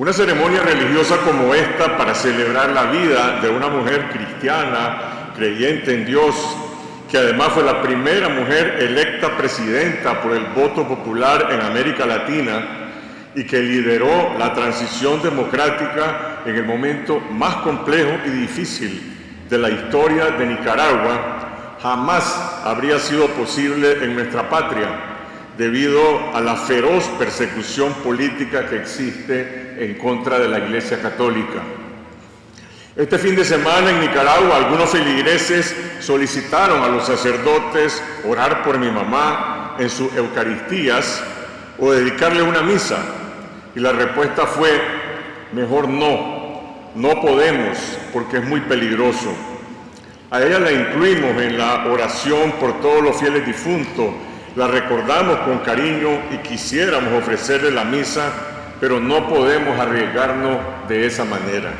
Una ceremonia religiosa como esta para celebrar la vida de una mujer cristiana, creyente en Dios, que además fue la primera mujer electa presidenta por el voto popular en América Latina y que lideró la transición democrática en el momento más complejo y difícil de la historia de Nicaragua, jamás habría sido posible en nuestra patria debido a la feroz persecución política que existe en contra de la Iglesia Católica. Este fin de semana en Nicaragua algunos feligreses solicitaron a los sacerdotes orar por mi mamá en sus Eucaristías o dedicarle una misa, y la respuesta fue: mejor no podemos porque es muy peligroso. A ella la incluimos en la oración por todos los fieles difuntos, la recordamos con cariño y quisiéramos ofrecerle la misa, pero no podemos arriesgarnos de esa manera.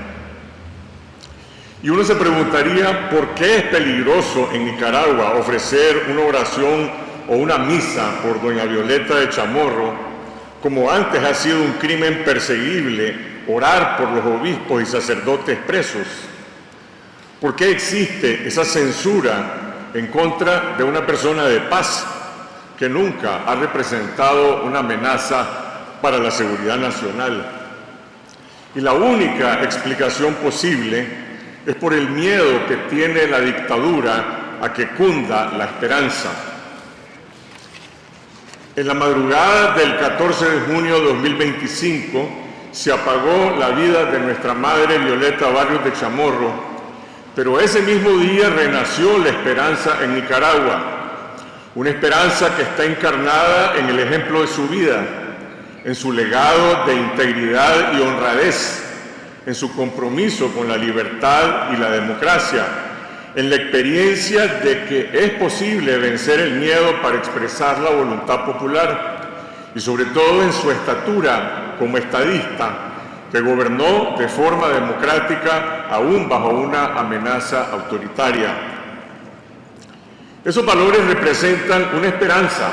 Y uno se preguntaría por qué es peligroso en Nicaragua ofrecer una oración o una misa por doña Violeta de Chamorro, como antes ha sido un crimen perseguible orar por los obispos y sacerdotes presos. ¿Por qué existe esa censura en contra de una persona de paz que nunca ha representado una amenaza para la seguridad nacional? Y la única explicación posible es por el miedo que tiene la dictadura a que cunda la esperanza. En la madrugada del 14 de junio de 2025 se apagó la vida de nuestra madre Violeta Barrios de Chamorro, pero ese mismo día renació la esperanza en Nicaragua, una esperanza que está encarnada en el ejemplo de su vida, en su legado de integridad y honradez, en su compromiso con la libertad y la democracia, en la experiencia de que es posible vencer el miedo para expresar la voluntad popular y sobre todo en su estatura como estadista, que gobernó de forma democrática aún bajo una amenaza autoritaria. Esos valores representan una esperanza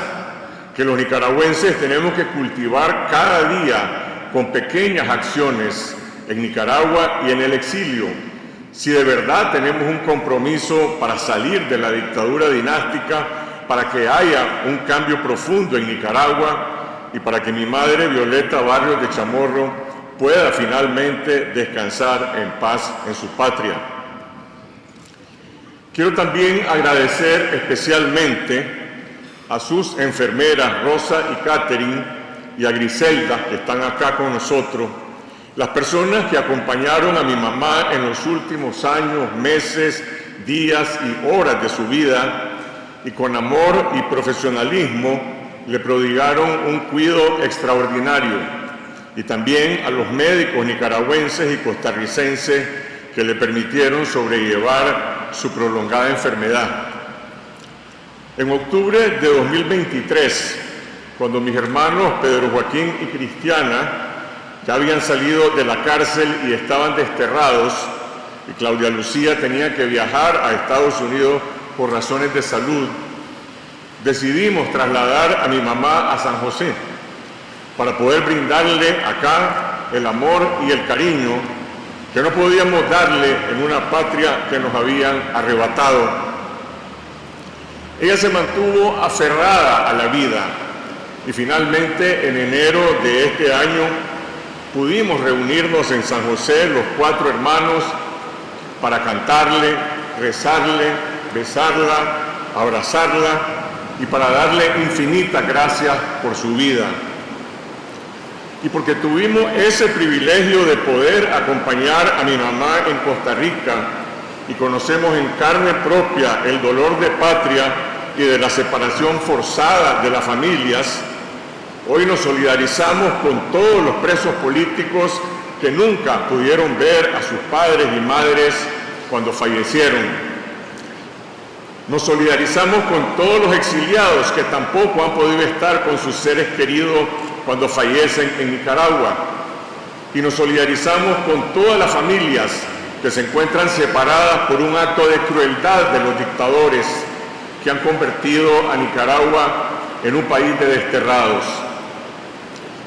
que los nicaragüenses tenemos que cultivar cada día con pequeñas acciones en Nicaragua y en el exilio, si de verdad tenemos un compromiso para salir de la dictadura dinástica, para que haya un cambio profundo en Nicaragua y para que mi madre Violeta Barrios de Chamorro pueda finalmente descansar en paz en su patria. Quiero también agradecer especialmente a sus enfermeras Rosa y Catherine y a Griselda, que están acá con nosotros, las personas que acompañaron a mi mamá en los últimos años, meses, días y horas de su vida y con amor y profesionalismo le prodigaron un cuidado extraordinario, y también a los médicos nicaragüenses y costarricenses que le permitieron sobrellevar su prolongada enfermedad. En octubre de 2023, cuando mis hermanos Pedro Joaquín y Cristiana ya habían salido de la cárcel y estaban desterrados, y Claudia Lucía tenía que viajar a Estados Unidos por razones de salud, decidimos trasladar a mi mamá a San José para poder brindarle acá el amor y el cariño que no podíamos darle en una patria que nos habían arrebatado. Ella se mantuvo aferrada a la vida y finalmente en enero de este año pudimos reunirnos en San José los 4 hermanos para cantarle, rezarle, besarla, abrazarla y para darle infinitas gracias por su vida. Y porque tuvimos ese privilegio de poder acompañar a mi mamá en Costa Rica y conocemos en carne propia el dolor de patria y de la separación forzada de las familias, hoy nos solidarizamos con todos los presos políticos que nunca pudieron ver a sus padres y madres cuando fallecieron. Nos solidarizamos con todos los exiliados que tampoco han podido estar con sus seres queridos cuando fallecen en Nicaragua. Y nos solidarizamos con todas las familias que se encuentran separadas por un acto de crueldad de los dictadores que han convertido a Nicaragua en un país de desterrados.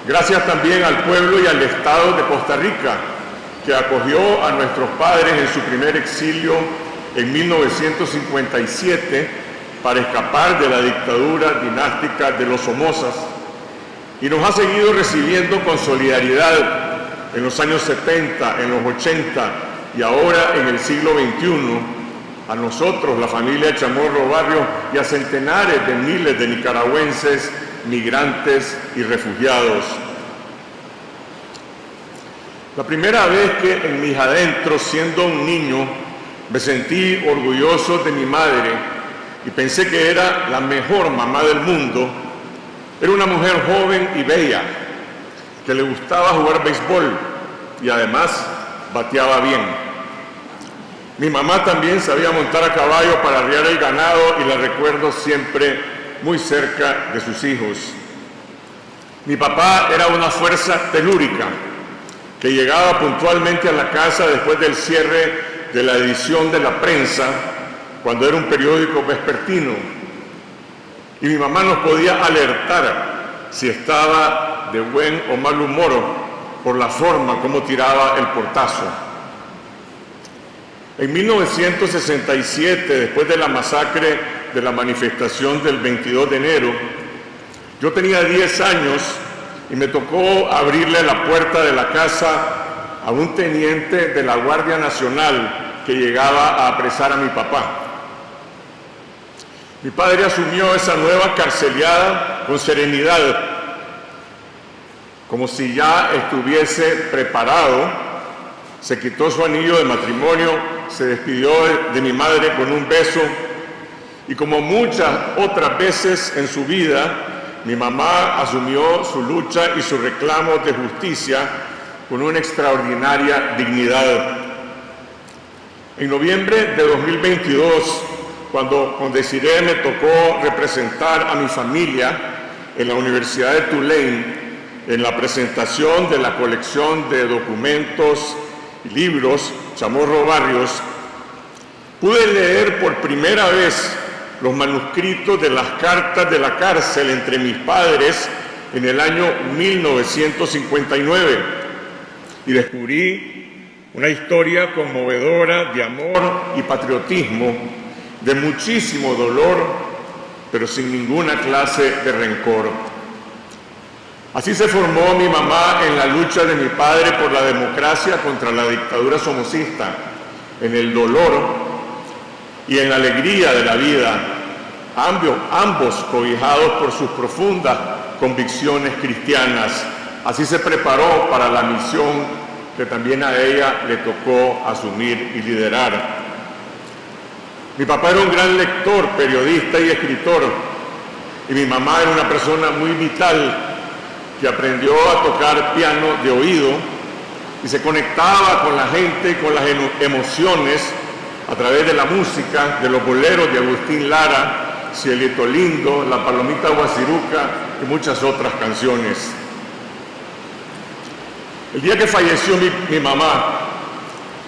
Gracias también al pueblo y al Estado de Costa Rica, que acogió a nuestros padres en su primer exilio en 1957 para escapar de la dictadura dinástica de los Somozas, y nos ha seguido recibiendo con solidaridad en los años 70, en los 80 y ahora en el siglo XXI, a nosotros, la familia Chamorro Barrios, y a centenares de miles de nicaragüenses, migrantes y refugiados. La primera vez que en mis adentros, siendo un niño, me sentí orgulloso de mi madre y pensé que era la mejor mamá del mundo, era una mujer joven y bella, que le gustaba jugar béisbol y además bateaba bien. Mi mamá también sabía montar a caballo para arriar el ganado y la recuerdo siempre muy cerca de sus hijos. Mi papá era una fuerza telúrica que llegaba puntualmente a la casa después del cierre de la edición de La Prensa, cuando era un periódico vespertino. Y mi mamá nos podía alertar si estaba de buen o mal humor por la forma como tiraba el portazo. En 1967, después de la masacre de la manifestación del 22 de enero, yo tenía 10 años y me tocó abrirle la puerta de la casa a un teniente de la Guardia Nacional que llegaba a apresar a mi papá. Mi padre asumió esa nueva carceliada con serenidad, como si ya estuviese preparado. Se quitó su anillo de matrimonio, se despidió de mi madre con un beso y, como muchas otras veces en su vida, mi mamá asumió su lucha y su reclamo de justicia con una extraordinaria dignidad. En noviembre de 2022, cuando con Desiree me tocó representar a mi familia en la Universidad de Tulane en la presentación de la colección de documentos y libros Chamorro Barrios, pude leer por primera vez los manuscritos de las cartas de la cárcel entre mis padres en el año 1959 y descubrí una historia conmovedora de amor y patriotismo, de muchísimo dolor, pero sin ninguna clase de rencor. Así se formó mi mamá en la lucha de mi padre por la democracia contra la dictadura somocista, en el dolor y en la alegría de la vida, ambos cobijados por sus profundas convicciones cristianas. Así se preparó para la misión que también a ella le tocó asumir y liderar. Mi papá era un gran lector, periodista y escritor, y mi mamá era una persona muy vital que aprendió a tocar piano de oído y se conectaba con la gente y con las emociones a través de la música, de los boleros de Agustín Lara, Cielito Lindo, La Palomita Guasiruca y muchas otras canciones. El día que falleció mi mamá,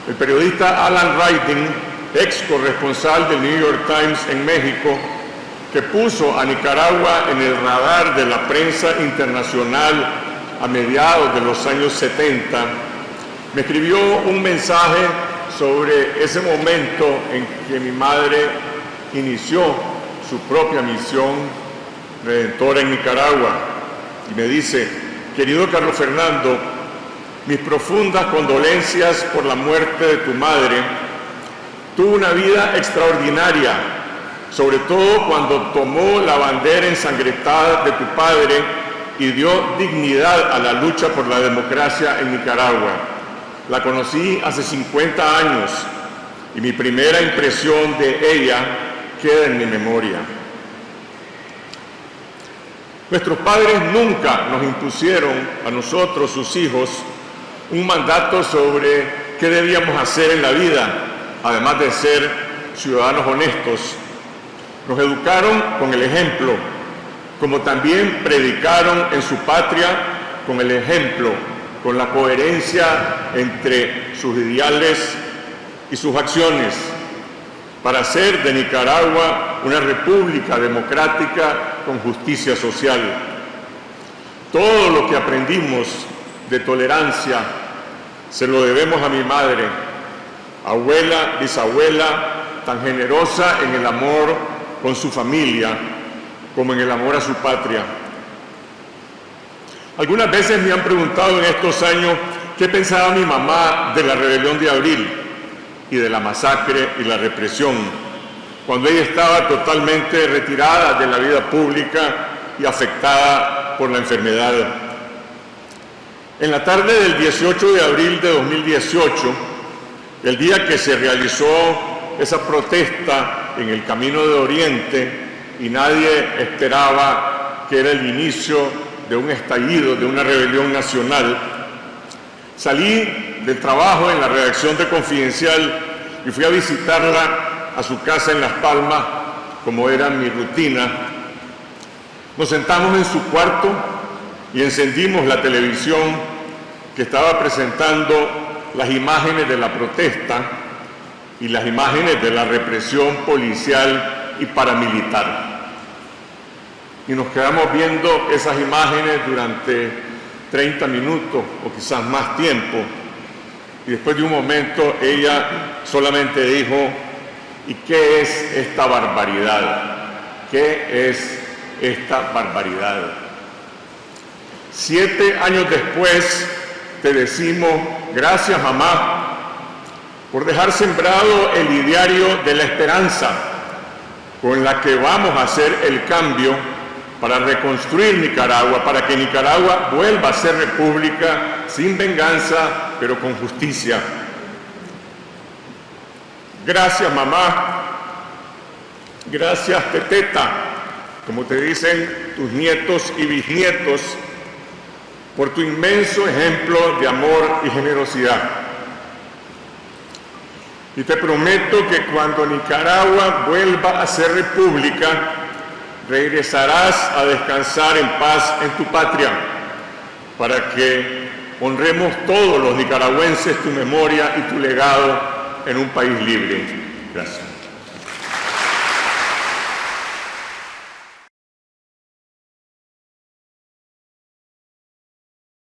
el periodista Alan Ryding, ex corresponsal del New York Times en México, que puso a Nicaragua en el radar de la prensa internacional a mediados de los años 70, me escribió un mensaje sobre ese momento en que mi madre inició su propia misión redentora en Nicaragua. Y me dice: querido Carlos Fernando, mis profundas condolencias por la muerte de tu madre. Tuvo una vida extraordinaria, sobre todo cuando tomó la bandera ensangrentada de tu padre y dio dignidad a la lucha por la democracia en Nicaragua. La conocí hace 50 años y mi primera impresión de ella queda en mi memoria. Nuestros padres nunca nos impusieron a nosotros, sus hijos, un mandato sobre qué debíamos hacer en la vida, además de ser ciudadanos honestos. Nos educaron con el ejemplo, como también predicaron en su patria con el ejemplo, con la coherencia entre sus ideales y sus acciones, para hacer de Nicaragua una república democrática con justicia social. todo lo que aprendimos de tolerancia se lo debemos a mi madre, abuela, bisabuela, tan generosa en el amor con su familia como en el amor a su patria. Algunas veces me han preguntado en estos años qué pensaba mi mamá de la rebelión de abril y de la masacre y la represión, cuando ella estaba totalmente retirada de la vida pública y afectada por la enfermedad. En la tarde del 18 de abril de 2018, el día que se realizó esa protesta en el Camino de Oriente y nadie esperaba que era el inicio de un estallido, de una rebelión nacional, salí del trabajo en la redacción de Confidencial y fui a visitarla a su casa en Las Palmas, como era mi rutina. Nos sentamos en su cuarto y encendimos la televisión que estaba presentando las imágenes de la protesta y las imágenes de la represión policial y paramilitar. Y nos quedamos viendo esas imágenes durante 30 minutos o quizás más tiempo. Y después de un momento ella solamente dijo: ¿y qué es esta barbaridad? ¿Qué es esta barbaridad? 7 años después te decimos: gracias, mamá, por dejar sembrado el ideario de la esperanza con la que vamos a hacer el cambio para reconstruir Nicaragua, para que Nicaragua vuelva a ser república sin venganza, pero con justicia. Gracias, mamá. Gracias, teteta, como te dicen tus nietos y bisnietos, por tu inmenso ejemplo de amor y generosidad. Y te prometo que cuando Nicaragua vuelva a ser república, regresarás a descansar en paz en tu patria, para que honremos todos los nicaragüenses tu memoria y tu legado en un país libre. Gracias.